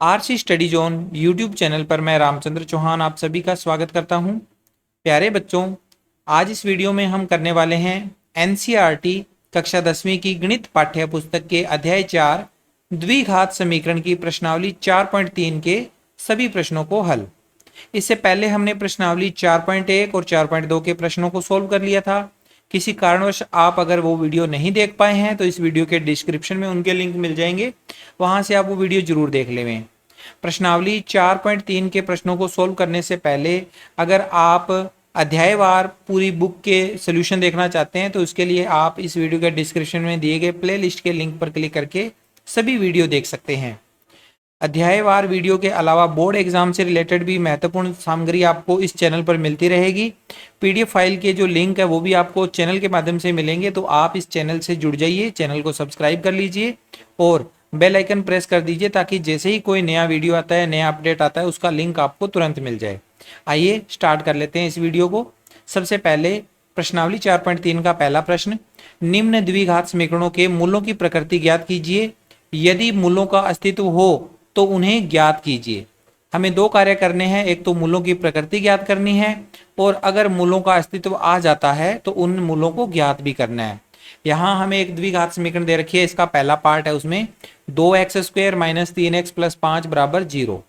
RC study zone YouTube channel पर मैं रामचंद्र चौहान आप सभी का स्वागत करता हूं। प्यारे बच्चों, आज इस वीडियो में हम करने वाले हैं एनसीईआरटी कक्षा 10वीं की गणित पाठ्य पुस्तक के अध्याय 4 द्विघात समीकरण की प्रश्नावली 4.3 के सभी प्रश्नों को हल। इससे पहले हमने प्रश्नावली 4.1 और 4.2 के प्रश्नों को सोल्व कर लिया था। किसी कारणवश आप अगर वो वीडियो नहीं देख पाए हैं तो इस वीडियो के डिस्क्रिप्शन में उनके लिंक मिल जाएंगे, वहां से आप वो वीडियो जरूर देख लें। प्रश्नावली 4.3 के प्रश्नों को सोल्व करने से पहले अगर आप अध्यायवार पूरी बुक के सोल्यूशन देखना चाहते हैं तो उसके लिए आप इस वीडियो के डिस्क्रिप्शन में दिए गए प्लेलिस्ट के लिंक पर क्लिक करके सभी वीडियो देख सकते हैं। अध्यायवार वीडियो के अलावा बोर्ड एग्जाम से रिलेटेड भी महत्वपूर्ण सामग्री आपको इस चैनल पर मिलती रहेगी। पीडीएफ फाइल के जो लिंक है वो भी आपको चैनल के माध्यम से मिलेंगे, तो आप इस चैनल से जुड़ जाइए, चैनल को सब्सक्राइब कर लीजिए और बेल आइकन प्रेस कर दीजिए ताकि जैसे ही कोई नया वीडियो आता है, नया अपडेट आता है, उसका लिंक आपको तुरंत मिल जाए। आइए स्टार्ट कर लेते हैं इस वीडियो को। सबसे पहले प्रश्नावली 4.3 का पहला प्रश्न, निम्न द्विघात समीकरणों के मूलों की प्रकृति ज्ञात कीजिए। यदि मूलों का अस्तित्व हो तो उन्हें ज्ञात कीजिए। हमें दो कार्य करने हैं, एक तो मूलों की प्रकृति ज्ञात करनी है और अगर मूलों का अस्तित्व आ जाता है तो उन मूलों को ज्ञात भी करना है। यहाँ हमें एक द्विघात समीकरण दे रखी है, इसका पहला पार्ट है, उसमें 2x² - 3x + 5 = 0।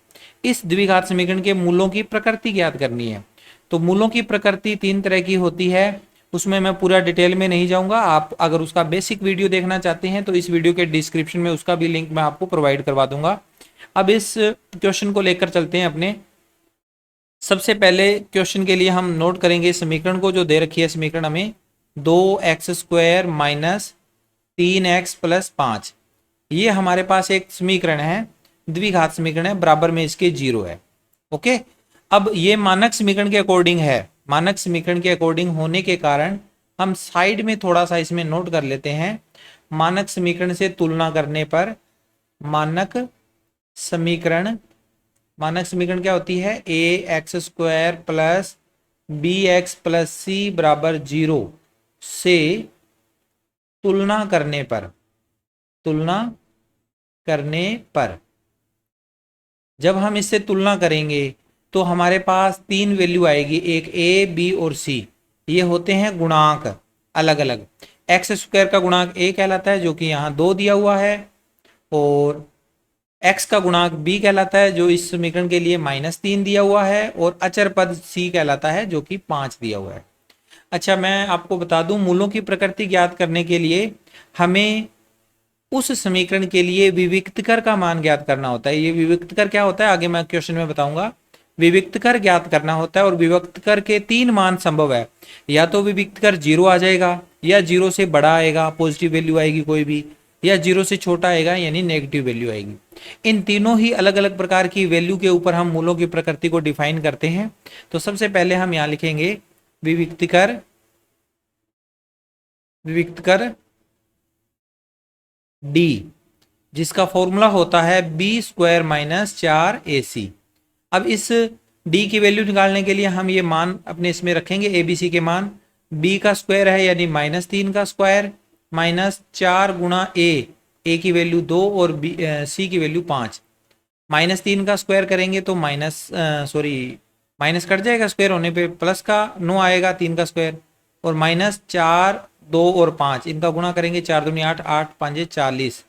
इस द्विघात समीकरण के मूलों की प्रकृति ज्ञात करनी है। तो मूलों की प्रकृति तीन तरह की होती है, उसमें मैं पूरा डिटेल में नहीं जाऊंगा। आप अगर उसका बेसिक वीडियो देखना चाहते हैं तो इस वीडियो के डिस्क्रिप्शन में उसका भी लिंक मैं आपको प्रोवाइड करवा दूंगा। अब इस क्वेश्चन को लेकर चलते हैं अपने। सबसे पहले क्वेश्चन के लिए हम नोट करेंगे समीकरण को, जो दे रखी है समीकरण हमें 2x² - 3x + 5। ये हमारे पास एक समीकरण है, द्विघात समीकरण है, बराबर में इसके 0 है। ओके, अब ये मानक समीकरण के अकॉर्डिंग है। मानक समीकरण के अकॉर्डिंग होने के कारण हम साइड में थोड़ा सा इसमें नोट कर लेते हैं। मानक समीकरण से तुलना करने पर मानक समीकरण क्या होती है, ax² + bx + c = 0 से तुलना करने पर जब हम इससे तुलना करेंगे तो हमारे पास तीन वैल्यू आएगी, एक a, b और c। ये होते हैं गुणांक अलग अलग। x² का गुणांक a कहलाता है, जो कि यहाँ 2 दिया हुआ है, और x का गुणांक b कहलाता है, जो इस समीकरण के लिए -3 दिया हुआ है, और अचर पद c कहलाता है, जो कि 5 दिया हुआ है। अच्छा, मैं आपको बता दूं, मूलों की प्रकृति ज्ञात करने के लिए हमें उस समीकरण के लिए विविक्तकर का मान ज्ञात करना होता है। ये विविक्तकर क्या होता है आगे मैं क्वेश्चन में बताऊंगा। विविक्तकर ज्ञात करना होता है और विविक्तकर के 3 मान संभव है। या तो विविक्तकर 0 आ जाएगा, या 0 से बड़ा आएगा, पॉजिटिव वैल्यू आएगी कोई भी, या 0 से छोटा आएगा यानी नेगेटिव वैल्यू आएगी। इन तीनों ही अलग अलग प्रकार की वैल्यू के ऊपर हम मूलों की प्रकृति को डिफाइन करते हैं। तो सबसे पहले हम यहाँ लिखेंगे विविक्तकर d, जिसका फॉर्मूला होता है b² - 4ac। अब इस d की वैल्यू निकालने के लिए हम ये मान अपने इसमें रखेंगे, abc के मान। b का स्क्वायर है यानी -3 का स्क्वायर, -4 × a की वैल्यू 2 और c की वैल्यू 5। -3 का स्क्वायर करेंगे तो माइनस कट जाएगा, स्क्वायर होने पे प्लस का 9 आएगा, 3 का स्क्वायर, और -4, 2 और 5 इनका गुणा करेंगे, 4 दूनी 8, 8 5 40,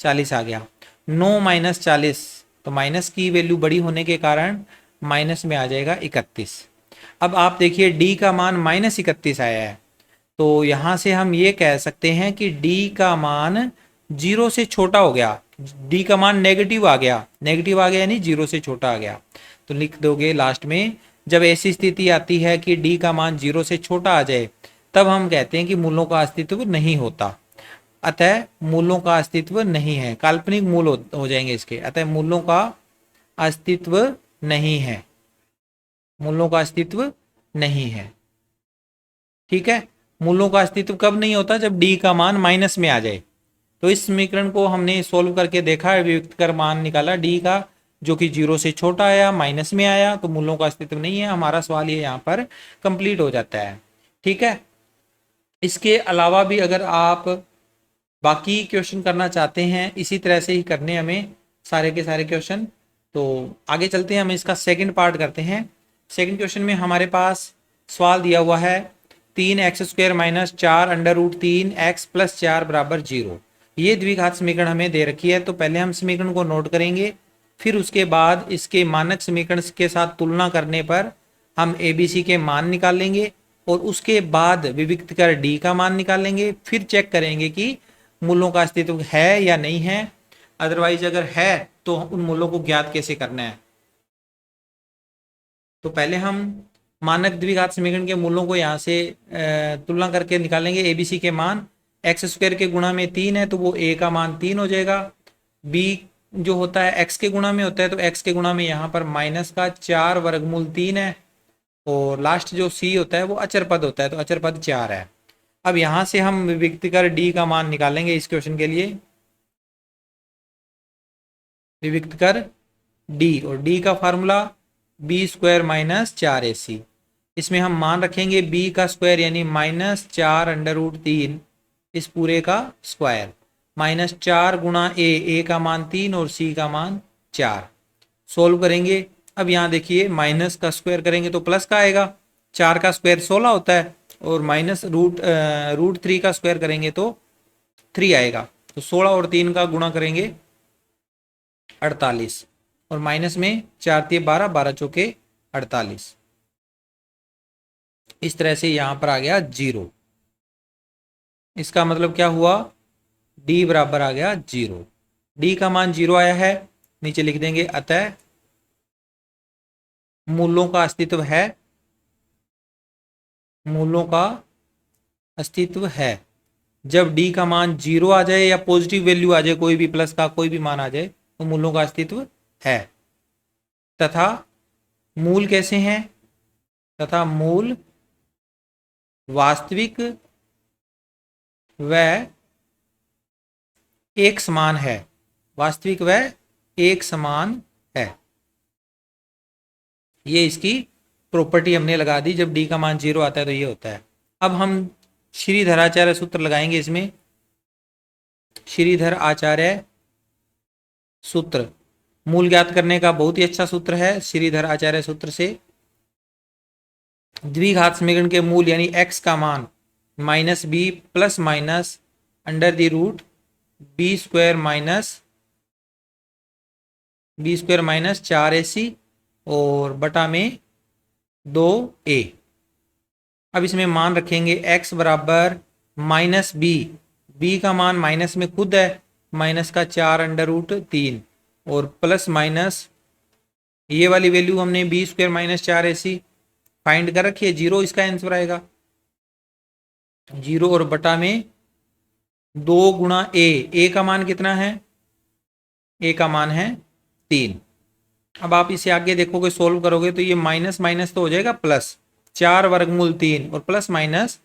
40 आ गया। 9 - 40, तो माइनस की वैल्यू बड़ी होने के कारण माइनस में आ जाएगा 31। अब आप देखिए d का मान -31 आया है, तो यहाँ से हम ये कह सकते हैं कि d का मान 0 से छोटा हो गया। d का मान नेगेटिव आ गया यानी 0 से छोटा आ गया। तो लिख दोगे लास्ट में, जब ऐसी स्थिति आती है कि d का मान 0 से छोटा आ जाए तब हम कहते हैं कि मूलों का अस्तित्व नहीं होता। अतः मूलों का अस्तित्व नहीं है, काल्पनिक मूल हो जाएंगे इसके। अतः मूलों का अस्तित्व नहीं है, मूलों का अस्तित्व नहीं है। ठीक है, मूलों का अस्तित्व कब नहीं होता, जब d का मान माइनस में आ जाए। तो इस समीकरण को हमने सोल्व करके देखा है, वियुक्तकर मान निकाला d का, जो कि 0 से छोटा आया, माइनस में आया, तो मूलों का अस्तित्व नहीं है। हमारा सवाल ये यहाँ पर कंप्लीट हो जाता है। ठीक है, इसके अलावा भी अगर आप बाकी क्वेश्चन करना चाहते हैं, इसी तरह से ही करने हमें सारे के सारे क्वेश्चन, तो आगे चलते हैं, हम इसका सेकंड पार्ट करते हैं। सेकंड क्वेश्चन में हमारे पास सवाल दिया हुआ है 3x² माइनस 4√3x प्लस 4 बराबर 0। ये द्विघात समीकरण हमें दे रखी है। तो पहले हम समीकरण को नोट करेंगे, फिर उसके बाद इसके मानक समीकरण के साथ तुलना करने पर हम ABC के मान निकाल लेंगे और उसके बाद विविक्त कर D का मान निकाल लेंगे। फिर चेक करेंगे कि मूलों का अस्तित्व है या नहीं है, अदरवाइज अगर है तो उन मूलों को ज्ञात कैसे करना है। तो पहले हम मानक द्विघात समीकरण के मूलों को यहाँ से तुलना करके निकालेंगे। ABC के मान x² के गुणा में 3 है तो वो a का मान 3 हो जाएगा। b जो होता है x के गुणा में होता है तो x के गुणा में यहाँ पर माइनस का 4 वर्गमूल 3 है। और लास्ट जो c होता है वो अचर पद होता है तो अचर पद 4 है। अब यहाँ से हम विविक्त कर d का मान निकालेंगे इस क्वेश्चन के लिए। विविक्त कर d और d का फार्मूला b² माइनस 4ac। इसमें हम मान रखेंगे b का स्क्वायर यानी -4√3 इस पूरे का स्क्वायर माइनस 4 गुणा a का मान 3 और c का मान 4। सोल्व करेंगे। अब यहाँ देखिए माइनस का स्क्वायर करेंगे तो प्लस का आएगा, 4 का स्क्वायर 16 होता है और माइनस रूट 3 का स्क्वायर करेंगे तो 3 आएगा। तो 16 और 3 का गुणा करेंगे 48 और माइनस में 4 3 12, 12 चौके 48। इस तरह से यहां पर आ गया 0। इसका मतलब क्या हुआ, d बराबर आ गया 0। d का मान 0 आया है, नीचे लिख देंगे अतः मूलों का अस्तित्व है। मूलों का अस्तित्व है। जब d का मान 0 आ जाए या पॉजिटिव वैल्यू आ जाए, कोई भी प्लस का कोई भी मान आ जाए तो मूलों का अस्तित्व है। तथा मूल कैसे हैं, तथा मूल वास्तविक व एक समान है। वास्तविक व एक समान है, ये इसकी प्रॉपर्टी हमने लगा दी। जब d का मान 0 आता है तो ये होता है। अब हम श्रीधर आचार्य सूत्र लगाएंगे इसमें। श्रीधर आचार्य सूत्र मूल ज्ञात करने का बहुत ही अच्छा सूत्र है। श्रीधर आचार्य सूत्र से द्विघात समीकरण के मूल यानी x का मान -b plus minus under the root b² minus 4ac और बटा में 2a। अब इसमें मान रखेंगे x बराबर -b का मान माइनस में खुद है, माइनस का 4√3 और प्लस माइनस ये वाली वैल्यू हमने b² माइनस 4ac फाइंड कर रखी है, 0 इसका आंसर आएगा। 0 और बटा में 2 गुणा a का मान कितना है, a का मान है 3। अब आप इसे आगे देखोगे, सोल्व करोगे तो ये माइनस माइनस तो हो जाएगा प्लस, 4 वर्गमूल 3 और प्लस माइनस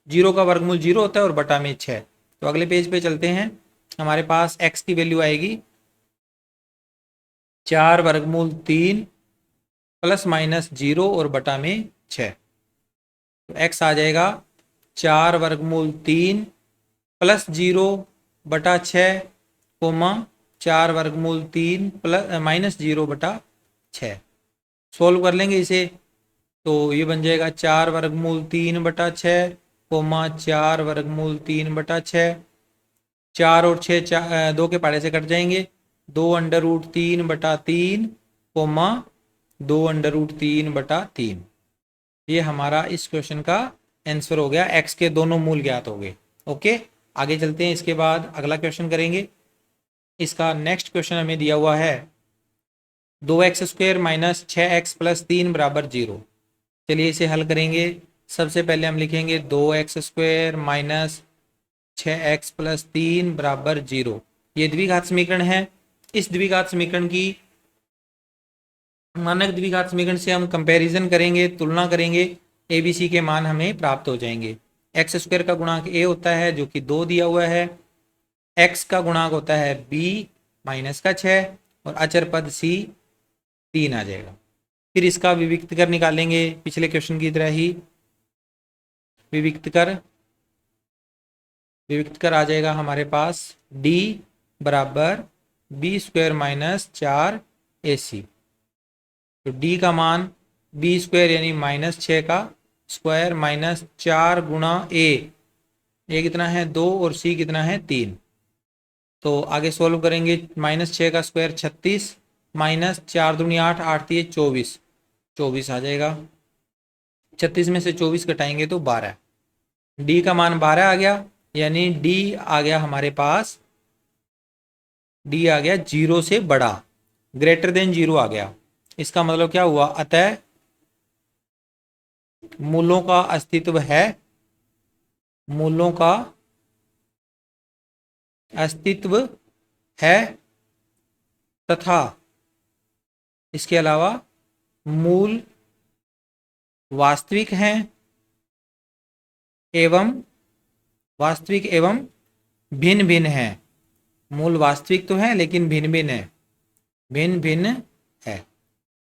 0 का वर्गमूल 0 होता है और बटा में 6। तो अगले पेज पे चलते हैं। हमारे पास x की वैल्यू आएगी 4 वर्गमूल 3 प्लस माइनस 0 और बटा में 6। तो x आ जाएगा 4 वर्गमूल 3 प्लस 0 बटा 6 कोमा 4 वर्गमूल 3 प्लस माइनस 0 बटा 6। सोल्व कर लेंगे इसे तो ये बन जाएगा 4 वर्गमूल 3 बटा 6 कोमा 4 वर्गमूल 3 बटा 6। 4 और 6 2 के पहाड़े से कट जाएंगे, 2√3 बटा 3 कोमा 2√3 बटा 3। ये हमारा इस क्वेश्चन का आंसर हो गया। x के दोनों मूल ज्ञात हो गए। ओके, आगे चलते हैं। इसके बाद अगला क्वेश्चन करेंगे। इसका नेक्स्ट क्वेश्चन हमें दिया हुआ है 2x² माइनस 6x प्लस 3 बराबर 0। चलिए इसे हल करेंगे। सबसे पहले हम लिखेंगे 2x² माइनस 6x प्लस 3 बराबर 0। ये द्विघात समीकरण है। इस द्विघात समीकरण की मानक द्विघात समीकरण से हम कंपैरिजन करेंगे, तुलना करेंगे, ABC के मान हमें प्राप्त हो जाएंगे। x² का गुणांक a होता है जो कि 2 दिया हुआ है, x का गुणांक होता है b माइनस का 6 और अचर पद c 3 आ जाएगा। फिर इसका विविक्त कर निकालेंगे पिछले क्वेश्चन की तरह ही। विविक्त कर आ जाएगा हमारे पास d बराबर b² माइनस 4 AC। तो D का मान B स्क्वायर यानी -6 का स्क्वायर माइनस 4 गुणा ए कितना है 2 और C कितना है 3। तो आगे सोल्व करेंगे, -6 का स्क्वायर 36 माइनस 4 दूनी 8, 8 दिए 24, 24 आ जाएगा। 36 में से 24 घटाएंगे तो 12। डी का मान 12 आ गया, यानी डी आ गया हमारे पास, डी आ गया 0 से बड़ा, ग्रेटर देन 0 आ गया। इसका मतलब क्या हुआ, अतः मूलों का अस्तित्व है, मूलों का अस्तित्व है तथा इसके अलावा मूल वास्तविक हैं एवं वास्तविक एवं भिन्न भिन्न है। मूल वास्तविक तो है लेकिन भिन्न भिन्न है, भिन्न भिन्न है।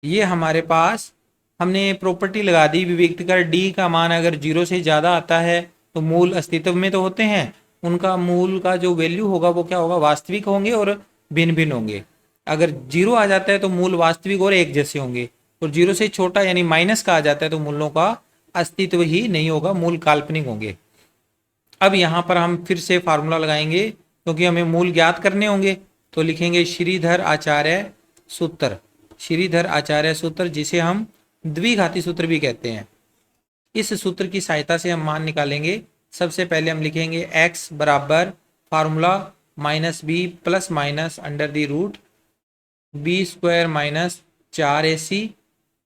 ये हमारे पास हमने प्रॉपर्टी लगा दी विविक्त कर, डी का मान अगर 0 से ज़्यादा आता है तो मूल अस्तित्व में तो होते हैं, उनका मूल का जो वैल्यू होगा वो क्या होगा, वास्तविक होंगे और भिन्न भिन्न होंगे। अगर 0 आ जाता है तो मूल वास्तविक और एक जैसे होंगे, और 0 से छोटा यानी माइनस का आ जाता है तो मूलों का अस्तित्व ही नहीं होगा, मूल काल्पनिक होंगे। अब यहाँ पर हम फिर से फार्मूला लगाएंगे क्योंकि हमें मूल ज्ञात करने होंगे। तो लिखेंगे श्रीधर आचार्य सूत्र, श्रीधर आचार्य सूत्र जिसे हम द्विघाती सूत्र भी कहते हैं। इस सूत्र की सहायता से हम मान निकालेंगे। सबसे पहले हम लिखेंगे x बराबर formula -b plus minus under the root b square minus 4ac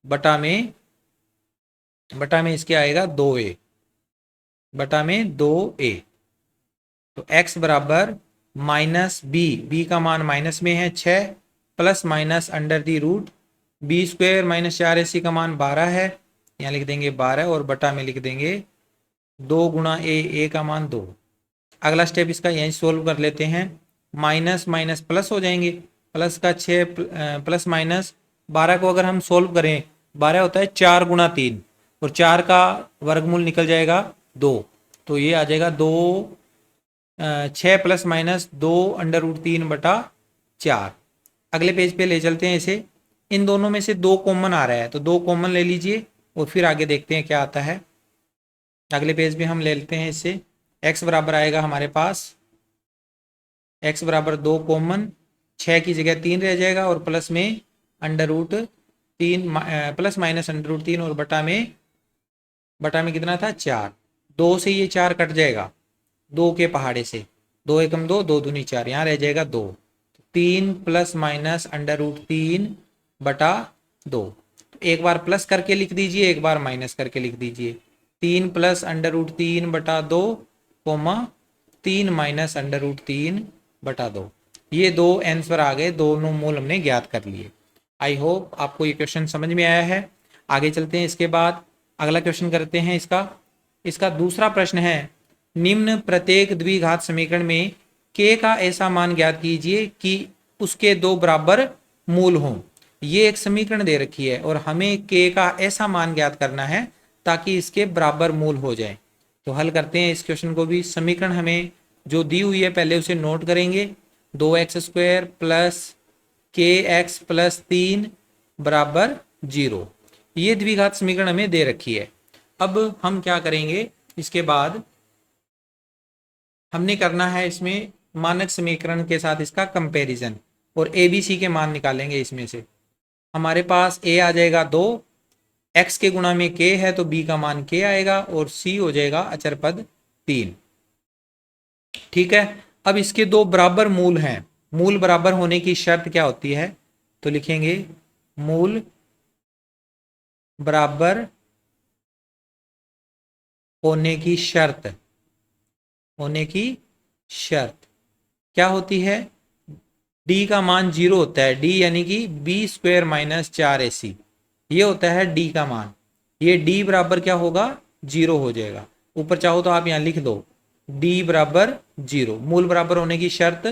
बटा में इसके आएगा 2a, बटा में 2a। तो x बराबर -b का मान माइनस में है 6 plus minus under the root b square minus 4ac का मान 12 है, यहाँ लिख देंगे 12 और बटा में लिख देंगे 2 गुणा a का मान 2। अगला स्टेप इसका यहीं सोल्व कर लेते हैं, माइनस माइनस प्लस हो जाएंगे, प्लस का 6 प्लस माइनस 12 को अगर हम सोल्व करें, 12 होता है 4 गुणा 3 और 4 का वर्गमूल निकल जाएगा 2, तो ये आ जाएगा 6 प्लस माइनस 2 अंडर रूट 3 बटा 4। अगले पेज पे ले चलते हैं इसे, इन दोनों में से 2 कॉमन आ रहा है तो 2 कॉमन ले लीजिए और फिर आगे देखते हैं क्या आता है। अगले पेज पे हम ले लेते हैं इससे, x बराबर आएगा हमारे पास, x बराबर 2 कॉमन, 6 की जगह 3 रह जाएगा और प्लस में under root 3 plus minus under root 3 और बटा में कितना था 4। 2 से ये 4 कट जाएगा, 2 के पहाड़े से, 2 एकम 2, 2 दूनी 4, यहाँ रह जाएगा 2। 3 प्लस माइनस अंडर रूट 3 बटा 2। एक बार प्लस करके लिख दीजिए, एक बार माइनस करके लिख दीजिए। 3 प्लस अंडर रूट 3 बटा 2 कोमा 3 माइनस अंडर रूट 3 बटा 2। ये 2 आंसर आ गए, दोनों मूल हमने ज्ञात कर लिए। आई होप आपको ये क्वेश्चन समझ में आया है। आगे चलते हैं, इसके बाद अगला क्वेश्चन करते हैं। इसका दूसरा प्रश्न है, निम्न प्रत्येक द्विघात समीकरण में k का ऐसा मान ज्ञात कीजिए कि उसके 2 बराबर मूल हों। ये एक समीकरण दे रखी है और हमें k का ऐसा मान ज्ञात करना है ताकि इसके बराबर मूल हो जाए। तो हल करते हैं इस क्वेश्चन को भी। समीकरण हमें जो दी हुई है पहले उसे नोट करेंगे, 2x square plus kx plus 3 बराबर 0। ये द्विघात समीकरण हमें दे रखी है। अब हम क्या करेंगे, इसके बाद हमने करना है इसमें मानक समीकरण के साथ इसका कंपैरिजन और ए बी सी के मान निकालेंगे। इसमें से हमारे पास a आ जाएगा 2, x के गुणा में k है तो b का मान k आएगा और c हो जाएगा अचर पद 3। ठीक है, अब इसके 2 बराबर मूल हैं। मूल बराबर होने की शर्त क्या होती है, तो लिखेंगे मूल बराबर होने की शर्त क्या होती है, d का मान 0 होता है, d यानी कि b स्क्वायर माइनस 4ac, ये होता है d का मान। ये d बराबर क्या होगा, 0 हो जाएगा। ऊपर चाहो तो आप यहाँ लिख दो d बराबर 0। मूल बराबर होने की शर्त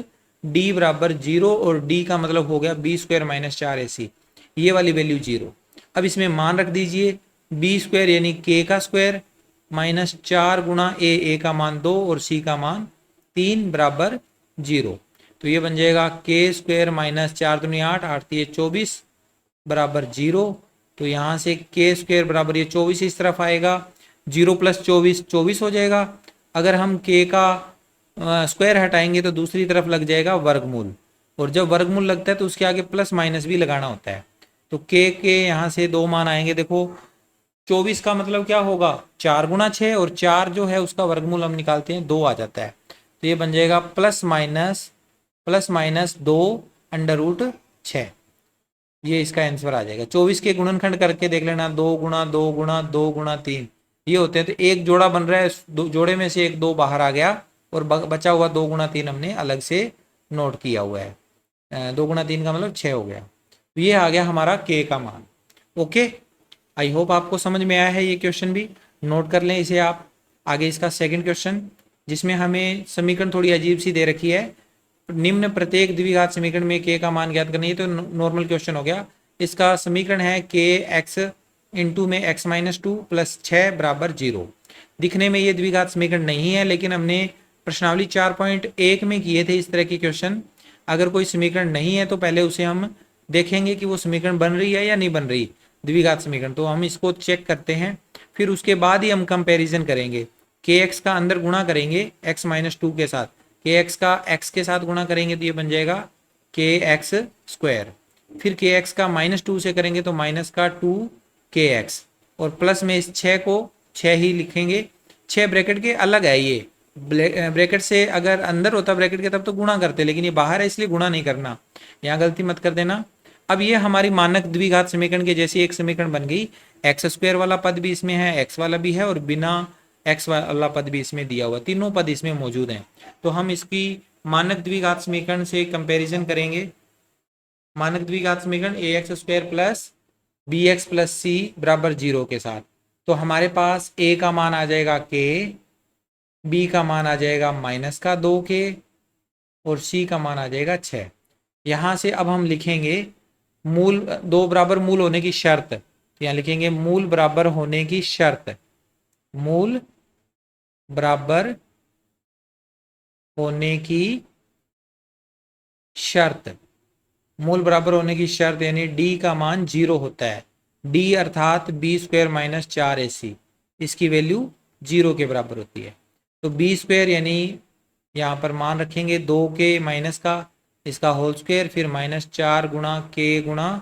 d बराबर 0 और d का मतलब हो गया b स्क्वायर माइनस 4ac, ये वाली वैल्यू 0। अब इसमें मान रख दीजिए, b स्क्वायर यानी k का स्क्वायर माइनस 4 गुणा a का मान 2 और c का मान 3 बराबर 0। तो ये बन जाएगा k स्क्वायर माइनस 4 दूनी 8, 8 3 24 बराबर 0। तो यहाँ से के स्क्वायर बराबर ये 24 इस तरफ आएगा, 0 + 24 24 हो जाएगा। अगर हम के का स्क्वायर हटाएंगे तो दूसरी तरफ लग जाएगा वर्गमूल, और जब वर्गमूल लगता है तो उसके आगे प्लस माइनस भी लगाना होता है। तो के यहाँ से दो मान आएंगे। देखो 24 का मतलब क्या होगा, 4 × 6, और 4 जो है उसका वर्गमूल हम निकालते हैं 2 आ जाता है। तो ये बन जाएगा +/-2√6। ये इसका आंसर आ जाएगा। 24 के गुणनखंड करके देख लेना, 2 × 2 × 2 × 3 ये होते हैं। तो एक जोड़ा बन रहा है, दो जोड़े में से एक 2 बाहर आ गया, और बचा हुआ 2 × 3 हमने अलग से नोट किया हुआ है। 2 × 3 का मतलब 6 हो गया। तो ये आ गया हमारा के का मान। ओके, आई होप आपको समझ में आया है। ये क्वेश्चन भी नोट कर लें इसे आप। आगे इसका सेकंड क्वेश्चन, जिसमें हमें समीकरण थोड़ी अजीब सी दे रखी है। निम्न प्रत्येक द्विघात समीकरण में के का मान ज्ञात करना। ये तो नॉर्मल क्वेश्चन हो गया। इसका समीकरण है के एक्स इंटू में x-2 + 6 = 0। दिखने में ये द्विघात समीकरण नहीं है, लेकिन हमने प्रश्नावली 4.1 में किए थे इस तरह के क्वेश्चन। अगर कोई समीकरण नहीं है तो पहले उसे हम देखेंगे कि वो समीकरण बन रही है या नहीं बन रही, द्विघात समीकरण। तो हम इसको चेक करते हैं, फिर उसके बाद ही हम कंपैरिजन करेंगे। के एक्स का अंदर गुणा करेंगे x-2 के साथ, के एक्स का x के साथ गुणा करेंगे तो ये बन जाएगा के एक्स स्क्वायर। फिर के एक्स का -2 से करेंगे तो -2 और प्लस में इस 6 को 6 ही लिखेंगे। 6 ब्रैकेट के अलग है, ये ब्रैकेट से अगर अंदर होता ब्रैकेट के तब तो गुणा करते, लेकिन ये बाहर है इसलिए गुणा नहीं करना, यहाँ गलती मत कर देना। अब ये हमारी मानक द्विघात समीकरण के जैसी एक समीकरण बन गई। x² वाला पद भी इसमें है, x वाला भी है, और बिना x वाला पद भी इसमें दिया हुआ, तीनों पद इसमें मौजूद हैं। तो हम इसकी मानक द्विघात समीकरण से कंपैरिजन करेंगे। मानक द्विघात समीकरण ax² + bx + c = 0 के साथ। तो हमारे पास a का मान आ जाएगा k, b का मान आ जाएगा -2k, और c का मान आ जाएगा 6। यहाँ से अब हम लिखेंगे मूल, दो बराबर मूल होने की शर्त। तो यहाँ लिखेंगे मूल बराबर होने की शर्त, मूल बराबर होने की शर्त, मूल बराबर होने की शर्त यानी d का मान 0 होता है। d अर्थात b² - 4ac, इसकी वैल्यू 0 के बराबर होती है। तो b² यानी यहाँ पर मान रखेंगे 2 के माइनस का, इसका होल स्क्वायर, फिर -4 × k ×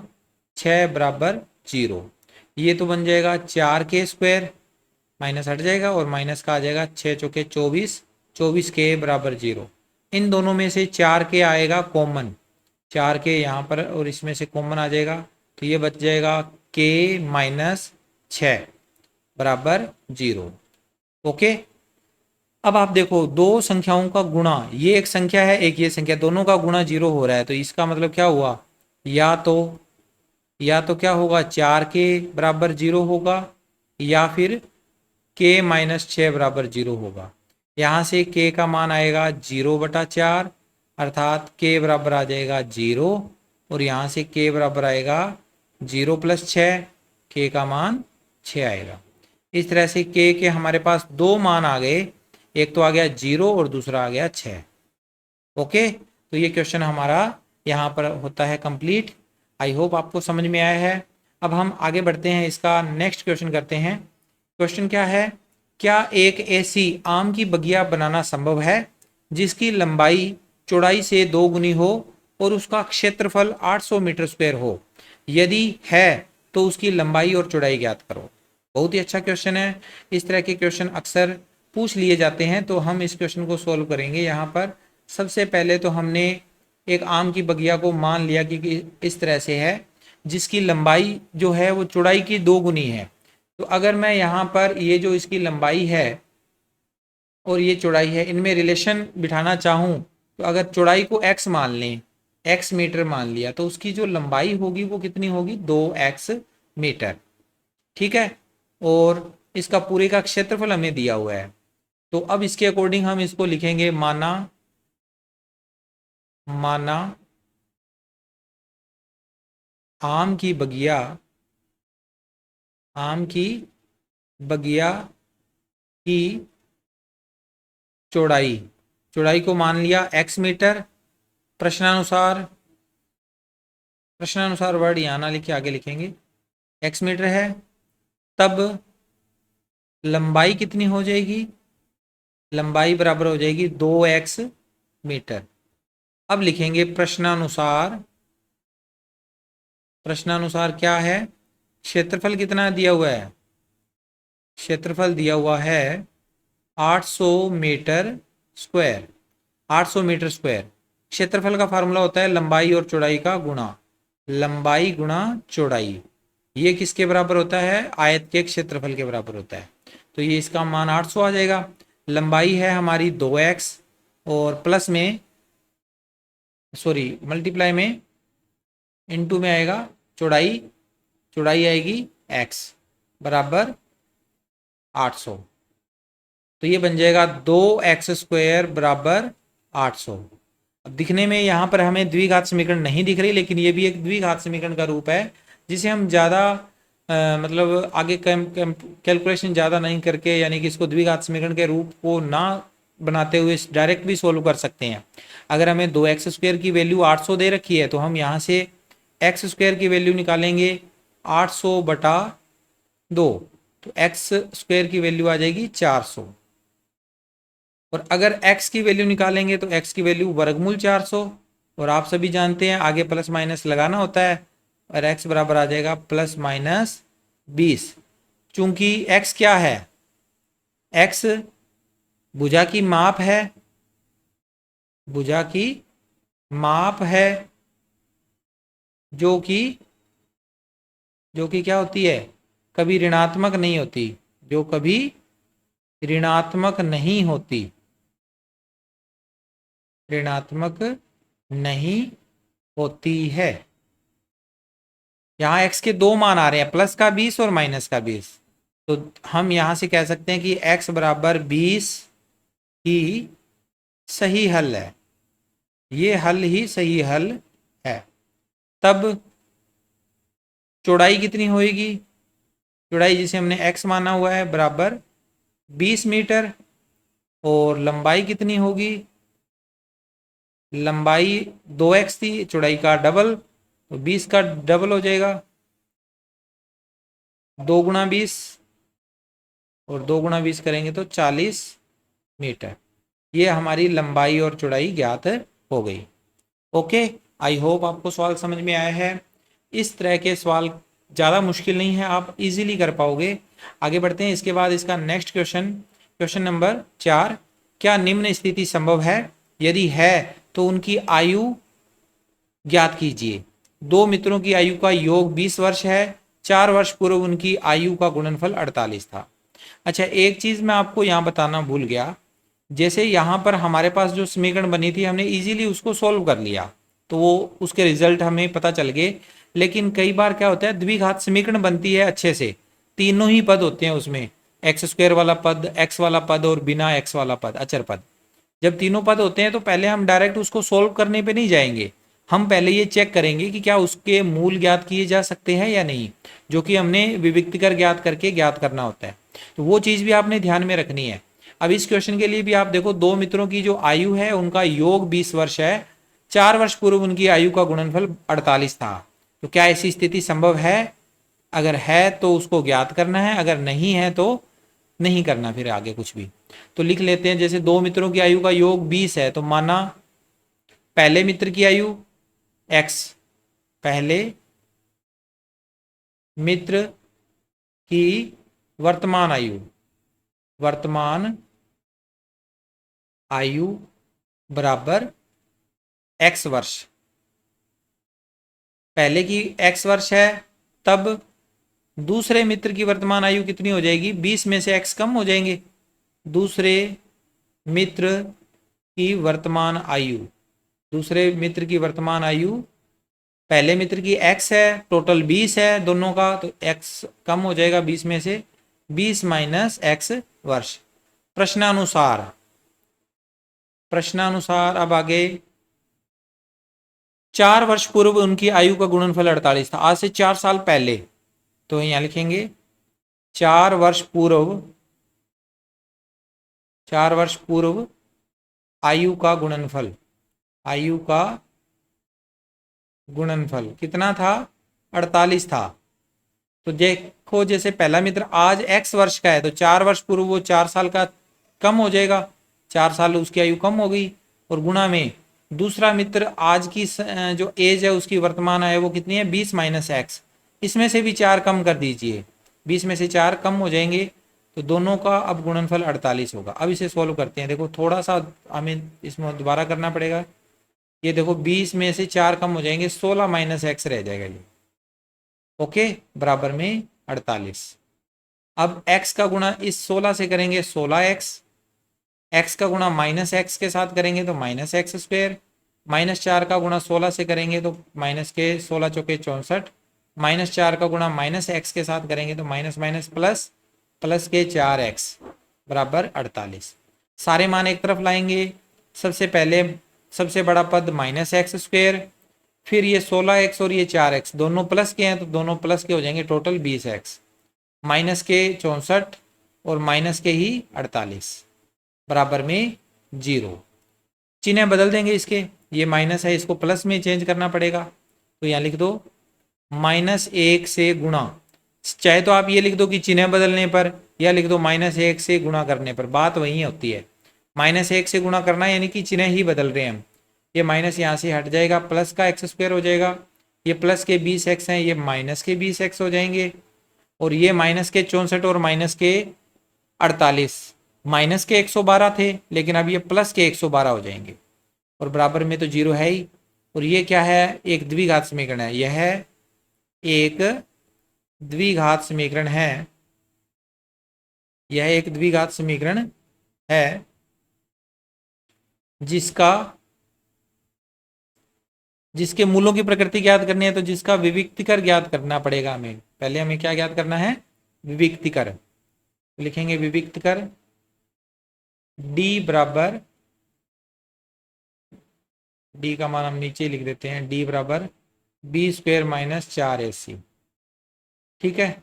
6 = 0। ये तो बन जाएगा 4k², माइनस हट जाएगा और माइनस का आ जाएगा 6 चौके 24, 24k = 0। इन दोनों में से 4k आएगा कॉमन, 4k यहाँ पर और इसमें से कॉमन आ जाएगा, तो ये बच जाएगा k - 6 = 0। ओके, अब आप देखो दो संख्याओं का गुणा, ये एक संख्या है एक ये संख्या, दोनों का गुणा 0 हो रहा है। तो इसका मतलब क्या हुआ, या तो क्या होगा 4k = 0 होगा, या फिर k - 6 = 0 होगा। यहाँ से k का मान आएगा 0/4, अर्थात k बराबर आ जाएगा 0, और यहाँ से k बराबर आएगा 0 + 6, k का मान 6 आएगा। इस तरह से k के हमारे पास दो मान आ गए, एक तो आ गया 0 और दूसरा आ गया 6। ओके, तो ये क्वेश्चन हमारा यहाँ पर होता है कंप्लीट। आई होप आपको समझ में आया है। अब हम आगे बढ़ते हैं, इसका नेक्स्ट क्वेश्चन करते हैं। क्वेश्चन क्या है, क्या एक ऐसी आम की बगिया बनाना संभव है जिसकी लंबाई चौड़ाई से 2 गुनी हो और उसका क्षेत्रफल 800 मीटर स्क्वायर हो? यदि है तो उसकी लंबाई और चौड़ाई ज्ञात करो। बहुत ही अच्छा क्वेश्चन है। इस तरह के क्वेश्चन अक्सर पूछ लिए जाते हैं, तो हम इस क्वेश्चन को सोल्व करेंगे। यहाँ पर सबसे पहले तो हमने एक आम की बगिया को मान लिया कि इस तरह से है, जिसकी लंबाई जो है वो चौड़ाई की 2 गुनी है। तो अगर मैं यहाँ पर ये जो इसकी लंबाई है और ये चौड़ाई है, इनमें रिलेशन बिठाना चाहूँ, तो अगर चौड़ाई को x मान लें, x मीटर मान लिया, तो उसकी जो लंबाई होगी वो कितनी होगी, 2x मीटर। ठीक है, और इसका पूरे का क्षेत्रफल हमें दिया हुआ है। तो अब इसके अकॉर्डिंग हम इसको लिखेंगे, माना आम की बगिया की चौड़ाई को मान लिया x मीटर। प्रश्नानुसार प्रश्नानुसार वर्ड यहाँ ना लिखे, आगे लिखेंगे। x मीटर है, तब लंबाई कितनी हो जाएगी? लंबाई बराबर हो जाएगी 2x मीटर। अब लिखेंगे प्रश्नानुसार। प्रश्नानुसार क्या है? क्षेत्रफल कितना दिया हुआ है? क्षेत्रफल दिया हुआ है 800 मीटर स्क्वायर। 800 metre square. क्षेत्रफल का फार्मूला होता है लंबाई और चौड़ाई का गुणा। लंबाई गुणा चौड़ाई, ये किसके बराबर होता है? आयत के क्षेत्रफल के बराबर होता है। तो ये इसका मान 800 आ जाएगा। लंबाई है हमारी 2x और प्लस में, सॉरी मल्टीप्लाई में, इनटू में आएगा चौड़ाई। चौड़ाई आएगी x बराबर 800। तो ये बन जाएगा 2x स्क्वायर बराबर 800। अब दिखने में यहाँ पर हमें द्विघात समीकरण नहीं दिख रही, लेकिन ये भी एक द्विघात समीकरण का रूप है, जिसे हम ज़्यादा मतलब आगे कैलकुलेशन ज़्यादा नहीं करके, यानी कि इसको द्विघात समीकरण के रूप को ना बनाते हुए डायरेक्ट भी सोल्व कर सकते हैं। अगर हमें 2x स्क्वायर की वैल्यू 800 दे रखी है, तो हम यहाँ से x स्क्वायर की वैल्यू निकालेंगे 800 बटा 2, तो x स्क्वायर की वैल्यू आ जाएगी 400। और अगर x की वैल्यू निकालेंगे तो x की वैल्यू वर्गमूल 400, और आप सभी जानते हैं आगे प्लस माइनस लगाना होता है, और x बराबर आ जाएगा प्लस माइनस 20। चूंकि x क्या है? x भुजा की माप है। भुजा की माप है, जो कि क्या होती है? कभी ऋणात्मक नहीं होती। जो कभी ऋणात्मक नहीं होती। ऋणात्मक नहीं होती है। यहाँ x के दो मान आ रहे हैं, प्लस का 20 और माइनस का 20। तो हम यहाँ से कह सकते हैं कि x बराबर 20 ही सही हल है। ये हल ही सही हल है। तब चौड़ाई कितनी होगी? चौड़ाई जिसे हमने x माना हुआ है बराबर 20 मीटर। और लंबाई कितनी होगी? लंबाई 2x थी, चौड़ाई का डबल, तो 20 का डबल हो जाएगा, 2 गुणा 20, और 2 गुणा 20 करेंगे तो 40 मीटर। ये हमारी लंबाई और चौड़ाई ज्ञात हो गई। ओके, आई होप आपको सवाल समझ में आया है। इस तरह के सवाल ज़्यादा मुश्किल नहीं है, आप इजीली कर पाओगे। आगे बढ़ते हैं। इसके बाद इसका नेक्स्ट क्वेश्चन, क्वेश्चन नंबर 4। क्या निम्न स्थिति संभव है? यदि है तो उनकी आयु ज्ञात कीजिए। दो मित्रों की आयु का योग 20 वर्ष है। 4 वर्ष पूर्व उनकी आयु का गुणनफल 48 था। अच्छा, एक चीज मैं आपको यहाँ बताना भूल गया। जैसे यहाँ पर हमारे पास जो समीकरण बनी थी, हमने इजीली उसको सोल्व कर लिया, तो वो उसके रिजल्ट हमें पता चल गए। लेकिन कई बार क्या होता है, द्विघात समीकरण बनती है अच्छे से, तीनों ही पद होते हैं उसमें, एक्स स्क्वायर वाला पद, एक्स वाला पद और बिना एक्स वाला पद, अचर पद। जब तीनों पद होते हैं तो पहले हम डायरेक्ट उसको सोल्व करने पे नहीं जाएंगे। हम पहले ये चेक करेंगे कि क्या उसके मूल ज्ञात किए जा सकते हैं या नहीं, जो कि हमने विविक्त कर ज्ञात करके ज्ञात करना होता है। तो वो चीज़ भी आपने ध्यान में रखनी है। अब इस क्वेश्चन के लिए भी आप देखो, दो मित्रों की जो आयु है उनका योग 20 वर्ष है। 4 वर्ष पूर्व उनकी आयु का गुणनफल 48 था। तो क्या ऐसी स्थिति संभव है? अगर है तो उसको ज्ञात करना है, अगर नहीं है तो नहीं करना फिर आगे कुछ भी। तो लिख लेते हैं, जैसे दो मित्रों की आयु का योग 20 है, तो माना पहले मित्र की आयु x, पहले मित्र की वर्तमान आयु, वर्तमान आयु बराबर x वर्ष। पहले की x वर्ष है, तब दूसरे मित्र की वर्तमान आयु कितनी हो जाएगी? 20 में से x कम हो जाएंगे। दूसरे मित्र की वर्तमान आयु, दूसरे मित्र की वर्तमान आयु, पहले मित्र की x है, टोटल 20 है दोनों का, तो x कम हो जाएगा 20 में से, 20 माइनस x वर्ष। प्रश्नानुसार, प्रश्नानुसार अब आगे, 4 वर्ष पूर्व उनकी आयु का गुणनफल 48 था, आज से 4 साल पहले। तो यहां लिखेंगे 4 वर्ष पूर्व, 4 वर्ष पूर्व आयु का गुणनफल, आयु का गुणनफल कितना था, 48 था। तो देखो जैसे पहला मित्र आज x वर्ष का है तो 4 वर्ष पूर्व वो 4 साल का कम हो जाएगा, 4 साल उसकी आयु कम हो गई। और गुणा में दूसरा मित्र आज की जो एज है उसकी वर्तमान आयु वो कितनी है, 20 माइनस एक्स। इसमें से भी 4 कम कर दीजिए, 20 में से 4 कम हो जाएंगे तो दोनों का अब गुणनफल 48 होगा। अब इसे सोल्व करते हैं। देखो थोड़ा सा हमें इसमें दोबारा करना पड़ेगा। ये देखो 20 में से 4 कम हो जाएंगे, 16 माइनस एक्स रह जाएगा ये। ओके, बराबर में 48। अब x का गुणा इस 16 से करेंगे 16x, x का गुणा माइनस एक्स के साथ करेंगे तो माइनस एक्स स्क्वेयर, -4 का गुणा 16 से करेंगे तो माइनस के 16 चौके 64, -4 का गुणा माइनस एक्स के साथ करेंगे तो माइनस माइनस प्लस, प्लस के 4x बराबर 48। सारे मान एक तरफ लाएंगे। सबसे पहले सबसे बड़ा पद माइनस एक्स स्क्वेयर, फिर ये 16x और ये 4x दोनों प्लस के हैं तो दोनों प्लस के हो जाएंगे, टोटल 20x, माइनस के 64 और माइनस के ही 48 बराबर में 0। चिन्ह बदल देंगे इसके, ये माइनस है इसको प्लस में चेंज करना पड़ेगा तो यहाँ लिख दो -1 से गुणा। चाहे तो आप ये लिख दो कि चिन्ह बदलने पर, या लिख दो -1 से गुणा करने पर, बात वही होती है। -1 से गुणा करना यानी कि चिन्ह ही बदल रहे हैं हम। ये माइनस यहाँ से हट जाएगा, प्लस का एक्स स्क्वायर हो जाएगा। ये प्लस के 20x हैं, ये माइनस के 20x हो जाएंगे। और ये माइनस के 64 और माइनस के 48, माइनस के 112 थे लेकिन अब ये प्लस के 112 हो जाएंगे। और बराबर में तो 0 है ही। और ये क्या है, एक द्विघात समीकरण है। यह एक द्विघात समीकरण है, यह एक द्विघात समीकरण है जिसके मूलों की प्रकृति ज्ञात करनी है तो जिसका विविक्तिकर ज्ञात करना पड़ेगा हमें। पहले हमें क्या ज्ञात करना है, विविक्तिकर। तो लिखेंगे विविक्तिकर d बराबर, d का मान हम नीचे लिख देते हैं, d बराबर बी स्क्वेयर माइनस 4ac। ठीक है,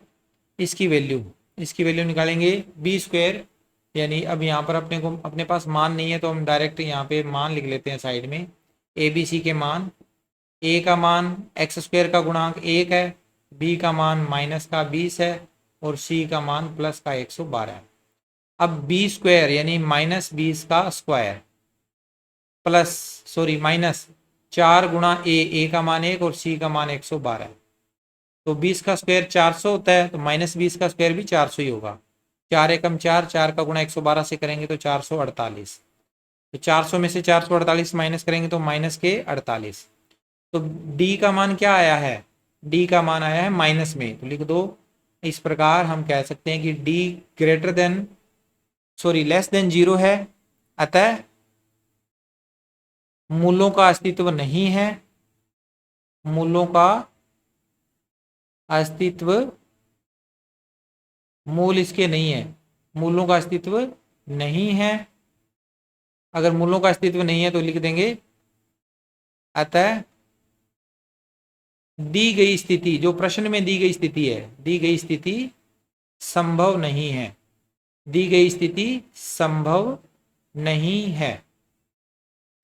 इसकी वैल्यू निकालेंगे बी स्क्वेयर, यानी अब यहाँ पर अपने पास मान नहीं है तो हम डायरेक्ट यहाँ पे मान लिख लेते हैं साइड में। ए बी सी के मान, ए का मान एक्स स्क्वेयर का गुणांक 1 है, बी का मान माइनस का 20 है और सी का मान प्लस का 112 है। अब बी स्क्वायर यानी -20 का स्क्वायर माइनस 4 गुणा ए का मान 1 और सी का मान 112 है। तो 20 का स्क्वायर 400 होता है तो -20 का स्क्वायर भी 400 ही होगा। 4 एकम 4, 4 का गुणा 112 से करेंगे तो 448। तो 400 में से 448 माइनस करेंगे तो माइनस के 48। तो d का मान क्या आया है, d का मान आया है माइनस में, तो लिख दो इस प्रकार। हम कह सकते हैं कि d लेस देन 0 है, अतः मूलों का अस्तित्व नहीं है, मूलों का अस्तित्व, मूल इसके नहीं है, मूलों का अस्तित्व नहीं है। अगर मूलों का अस्तित्व नहीं है तो लिख देंगे अतः दी गई स्थिति, जो प्रश्न में दी गई स्थिति है, दी गई स्थिति संभव नहीं है, दी गई स्थिति संभव नहीं है।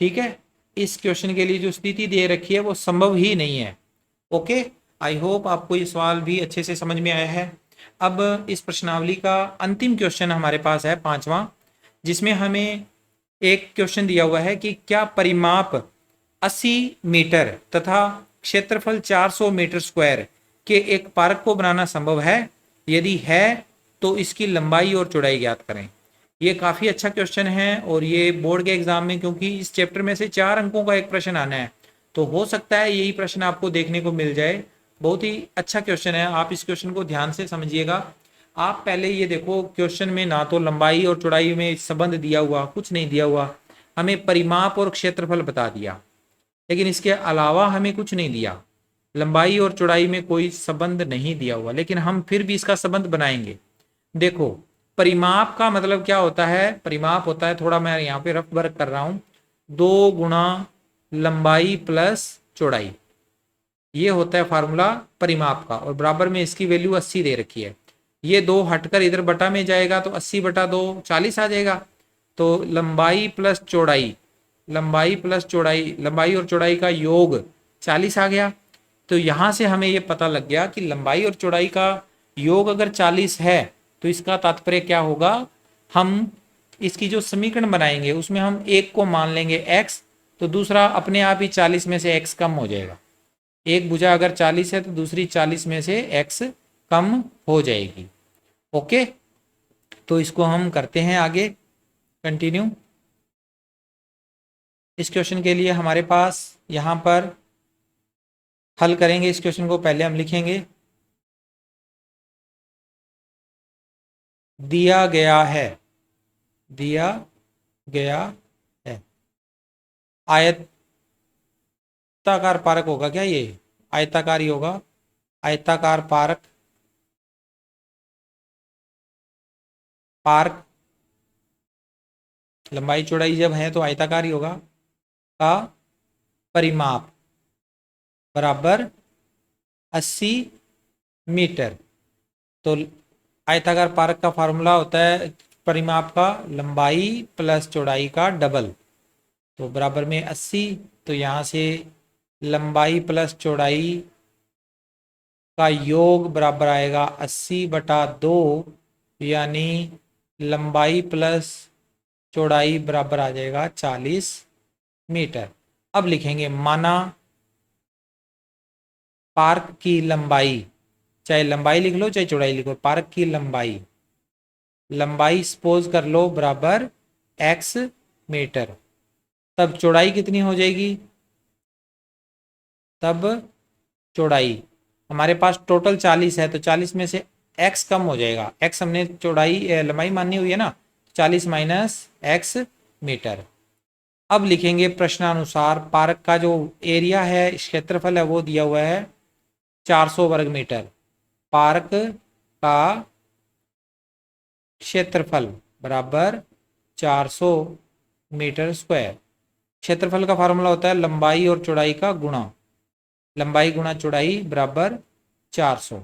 ठीक है, इस क्वेश्चन के लिए जो स्थिति दे रखी है वो संभव ही नहीं है। ओके, आई होप आपको ये सवाल भी अच्छे से समझ में आया है। अब इस प्रश्नावली का अंतिम क्वेश्चन हमारे पास है 5वां, जिसमें हमें एक क्वेश्चन दिया हुआ है कि क्या परिमाप 80 मीटर तथा क्षेत्रफल 400 मीटर स्क्वायर के एक पार्क को बनाना संभव है? यदि है तो इसकी लंबाई और चौड़ाई ज्ञात करें। ये काफ़ी अच्छा क्वेश्चन है और ये बोर्ड के एग्जाम में, क्योंकि इस चैप्टर में से 4 अंकों का एक प्रश्न आना है, तो हो सकता है यही प्रश्न आपको देखने को मिल जाए। बहुत ही अच्छा क्वेश्चन है, आप इस क्वेश्चन को ध्यान से समझिएगा। आप पहले ये देखो, क्वेश्चन में ना तो लंबाई और चौड़ाई में संबंध दिया हुआ, कुछ नहीं दिया हुआ, हमें परिमाप और क्षेत्रफल बता दिया, लेकिन इसके अलावा हमें कुछ नहीं दिया। लंबाई और चौड़ाई में कोई संबंध नहीं दिया हुआ, लेकिन हम फिर भी इसका संबंध बनाएंगे। देखो, परिमाप का मतलब क्या होता है, परिमाप होता है, थोड़ा मैं यहाँ पे रफ वर्क कर रहा हूँ, 2 गुणा लंबाई प्लस चौड़ाई, ये होता है फार्मूला परिमाप का। और बराबर में इसकी वैल्यू 80 दे रखी है। ये 2 हटकर इधर बटा में जाएगा तो 80/2 40 आ जाएगा। तो लंबाई प्लस चौड़ाई, लंबाई प्लस चौड़ाई, लंबाई और चौड़ाई का योग 40 आ गया। तो यहाँ से हमें ये पता लग गया कि लंबाई और चौड़ाई का योग अगर 40 है तो इसका तात्पर्य क्या होगा, हम इसकी जो समीकरण बनाएंगे उसमें हम एक को मान लेंगे x, तो दूसरा अपने आप ही 40 में से x कम हो जाएगा। एक भुजा अगर 40 है तो दूसरी 40 में से x कम हो जाएगी। ओके, तो इसको हम करते हैं आगे कंटिन्यू। इस क्वेश्चन के लिए हमारे पास यहाँ पर हल करेंगे। इस क्वेश्चन को पहले हम लिखेंगे, दिया गया है, दिया गया है आयताकार पारक होगा क्या, ये आयताकार ही होगा, आयताकार पारक, पार्क लंबाई चौड़ाई जब है तो आयताकार ही होगा, का परिमाप बराबर 80 मीटर। तो आयताकार पार्क का फार्मूला होता है परिमाप का लंबाई प्लस चौड़ाई का डबल, तो बराबर में 80। तो यहाँ से लंबाई प्लस चौड़ाई का योग बराबर आएगा 80/2, यानी लंबाई प्लस चौड़ाई बराबर आ जाएगा 40 मीटर। अब लिखेंगे माना पार्क की लंबाई, चाहे लंबाई लिख लो चाहे चौड़ाई लिखो, पार्क की लंबाई, लंबाई सपोज कर लो बराबर x मीटर, तब चौड़ाई कितनी हो जाएगी, तब चौड़ाई हमारे पास टोटल 40 है तो 40 में से x कम हो जाएगा, x हमने चौड़ाई लंबाई माननी हुई है ना, 40 माइनस x मीटर। अब लिखेंगे प्रश्नानुसार पार्क का जो एरिया है, क्षेत्रफल है, वो दिया हुआ है 400 वर्ग मीटर। पार्क का क्षेत्रफल बराबर 400 मीटर स्क्वायर। क्षेत्रफल का फार्मूला होता है लंबाई और चौड़ाई का गुणा, लंबाई गुणा चौड़ाई बराबर 400।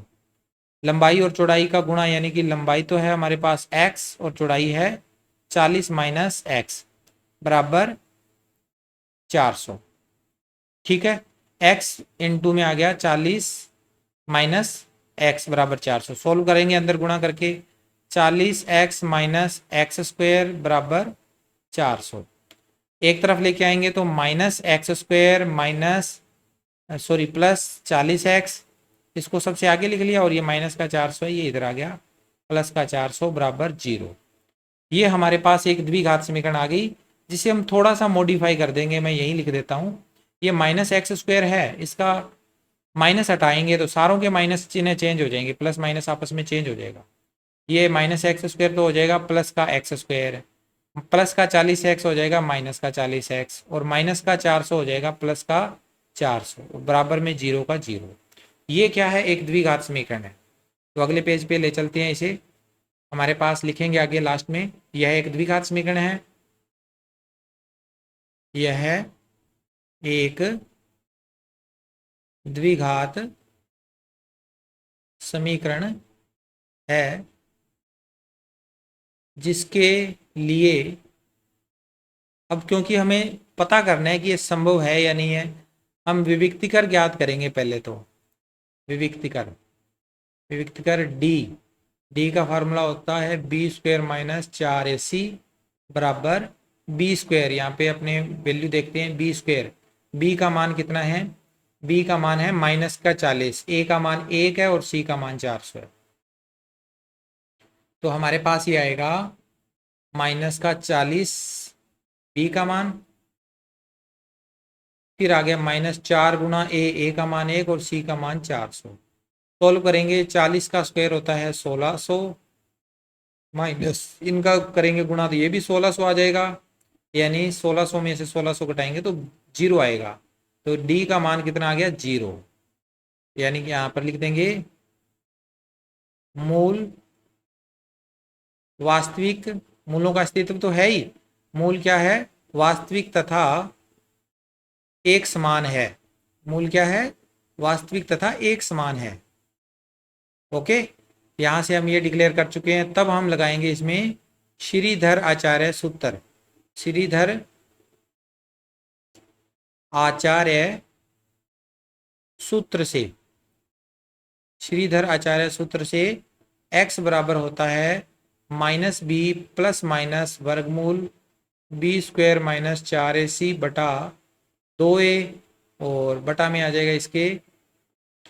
लंबाई और चौड़ाई का गुणा यानी कि लंबाई तो है हमारे पास x और चौड़ाई है 40 माइनस x बराबर 400। ठीक है, x इंटू में आ गया 40 माइनस x बराबर 400। सोल्व करेंगे अंदर गुणा करके, 40x माइनस एक्स स्क्वेयर बराबर 400। एक तरफ लेके आएंगे तो minus x square minus sorry plus 40x, इसको सबसे आगे लिख लिया, और ये माइनस का 400 है ये इधर आ गया, प्लस का 400 बराबर 0। ये हमारे पास एक द्विघात समीकरण आ गई, जिसे हम थोड़ा सा मॉडिफाई कर देंगे। मैं यही लिख देता हूँ, ये माइनस एक्स स्क्वेयर है, इसका माइनस हटाएंगे तो सारों के माइनस चिन्ह चेंज हो जाएंगे, प्लस माइनस आपस में चेंज हो जाएगा। ये माइनस एक्स स्क्वेयर तो हो जाएगा प्लस का एक्स स्क्वेयर, प्लस का 40x हो जाएगा माइनस का 40x, और माइनस का 400 हो जाएगा प्लस का 400, बराबर में 0 का 0। ये क्या है, एक द्विघात समीकरण है। तो अगले पेज पे ले चलते हैं इसे, हमारे पास लिखेंगे आगे लास्ट में, यह एक द्विघात समीकरण है, यह एक द्विघात समीकरण है जिसके लिए अब क्योंकि हमें पता करना है कि ये संभव है या नहीं है, हम विविक्तिकर ज्ञात करेंगे पहले। तो विविक्तिकर, विविक्तिकर डी का फार्मूला होता है बी स्क्वेयर माइनस 4ac बराबर बी स्क्वेयर। यहाँ पे अपने वैल्यू देखते हैं, बी स्क्वेयर, बी का मान कितना है, बी का मान है माइनस का 40, ए का मान 1 है और सी का मान 400 है। तो हमारे पास ये आएगा माइनस का 40 बी का मान, फिर आ गया माइनस 4 गुना ए का मान 1 और सी का मान 400। सोल्व करेंगे, 40 का स्क्वायर होता है 1600, माइनस इनका करेंगे गुना तो ये भी 1600 आ जाएगा, यानी 1600 में से 1600 घटाएंगे तो 0 आएगा। तो डी का मान कितना आ गया, 0। यानी कि यहाँ पर लिख देंगे मूल वास्तविक, मूलों का अस्तित्व तो है ही, मूल क्या है, वास्तविक तथा एक समान है। मूल क्या है, वास्तविक तथा एक समान है। ओके, यहां से हम ये डिक्लेयर कर चुके हैं। तब हम लगाएंगे इसमें श्रीधर आचार्य सूत्र, श्रीधर आचार्य सूत्र से, श्रीधर आचार्य सूत्र से x बराबर होता है माइनस बी प्लस माइनस वर्गमूल बी स्क्वायर माइनस 4ac बटा 2a, और बटा में आ जाएगा इसके,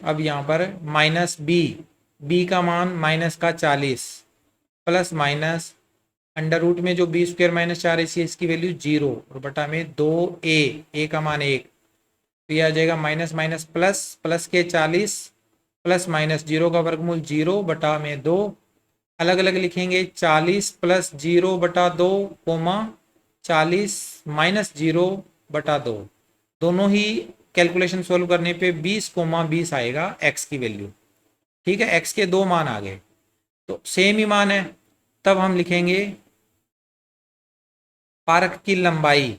अब यहाँ पर माइनस बी का मान माइनस का 40 प्लस माइनस अंडर रूट में जो बी स्क्वायर माइनस 4ac है इसकी वैल्यू 0, और बटा में 2a का मान 1, तो ये आ जाएगा माइनस माइनस प्लस, प्लस के 40 प्लस माइनस 0 का वर्गमूल 0 बटा में 2, अलग अलग लिखेंगे 40 प्लस 0 बटा 2 कोमा 40 माइनस 0 बटा 2, दोनों ही कैलकुलेशन सोल्व करने पे 20 कोमा 20 आएगा x की वैल्यू। ठीक है, x के दो मान आ गए तो सेम ही मान है, तब हम लिखेंगे पार्क की लंबाई,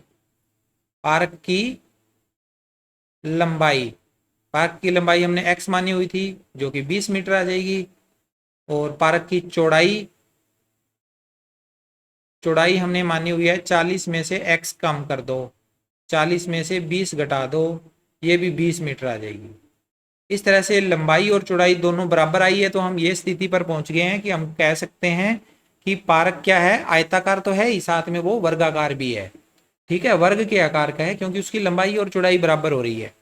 पार्क की लंबाई, पार्क की लंबाई हमने x मानी हुई थी जो कि 20 मीटर आ जाएगी, और पार्क की चौड़ाई, चौड़ाई हमने मानी हुई है 40 में से x कम कर दो, 40 में से 20 घटा दो, ये भी 20 मीटर आ जाएगी। इस तरह से लंबाई और चौड़ाई दोनों बराबर आई है, तो हम ये स्थिति पर पहुंच गए हैं कि हम कह सकते हैं कि पार्क क्या है, आयताकार तो है ही, साथ में वो वर्गाकार भी है। ठीक है, वर्ग के आकार का है क्योंकि उसकी लंबाई और चौड़ाई बराबर हो रही है।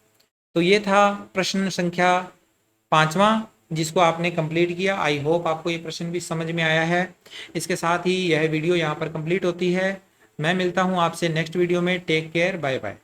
तो ये था प्रश्न संख्या 5वां जिसको आपने कंप्लीट किया। आई होप आपको ये प्रश्न भी समझ में आया है। इसके साथ ही यह वीडियो यहाँ पर कंप्लीट होती है। मैं मिलता हूँ आपसे नेक्स्ट वीडियो में। Take care, bye bye.